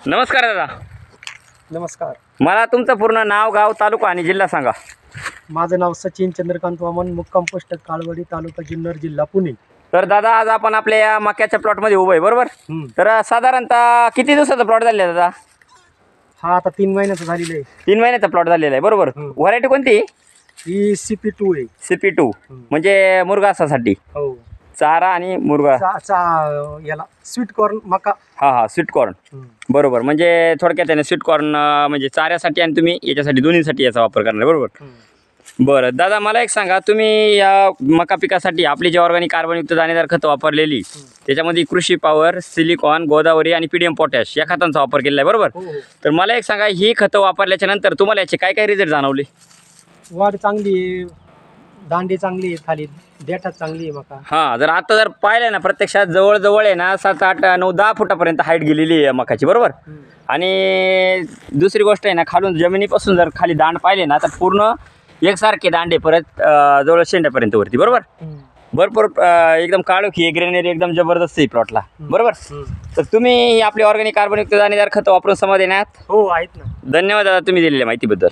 नमस्कार दादा. नमस्कार. मला तुमचं पूर्ण नाव, गाव, तालुका आणि जिल्हा सांगा. माझं नाव सचिन चंद्रकांत वामन, मुक्काम पोस्ट काळवडी, तालुका जुन्नर, जिल्हा पुणे. तर दादा आज आपण आपल्या या मक्याच्या प्लॉटमध्ये उभं आहे बरोबर. तर साधारणतः किती दिवसाचा प्लॉट झालेला आहे दादा? हा आता 3 महिन्याचा झालेला आहे. 3 महिन्याचा प्लॉट झालेला आहे बरोबर. व्हरायटी कोणती? ही CP2 आहे. CP2 म्हणजे मुरघासासाठी हो. चारा आणि मुरघा. याला स्वीट कॉर्न मका. हा स्वीट कॉर्न बरोबर. म्हणजे थोडक्यात त्याने स्वीट कॉर्न म्हणजे चाऱ्यासाठी आणि तुम्ही याच्यासाठी दोन्हीसाठी याचा वापर करणार बरोबर. बरं दादा मला एक सांगा, तुम्ही या मका पिकासाठी आपली जी ऑर्गॅनिक कार्बनयुक्त दाणेदार खतं वापरलेली त्याच्यामध्ये कृषी पॉवर, सिलिकॉन, गोदावरी आणि PDM पोटॅश या खतांचा वापर केलेला आहे बरोबर. तर मला एक सांगा, ही खतं वापरल्याच्या नंतर तुम्हाला याचे काय काय रिझल्ट जाणवले? वाढ चांगली आहे, दांडी चांगली आहे, खाली देठात चांगली आहे मका. हां जर आता जर पाहिलं ना प्रत्यक्षात जवळजवळ आहे ना 7, 8, 9, 10 फुटापर्यंत हाईट गेलेली आहे मकाची बरोबर. आणि दुसरी गोष्ट आहे ना, खालून जमिनीपासून जर खाली दांड पाहिले ना तर पूर्ण एकसारखे दांडे परत जवळ शेंड्यापर्यंत वरती बरोबर. भरपूर एकदम काळोखी ग्रेनरी एकदम जबरदस्त आहे प्लॉटला बरोबर. तर तुम्ही आपली ऑर्गॅनिक कार्बनयुक्त दाणेदार खतं वापरून समाधानी आहात? हो आहेत ना. धन्यवाद दादा तुम्ही दिलेल्या माहितीबद्दल.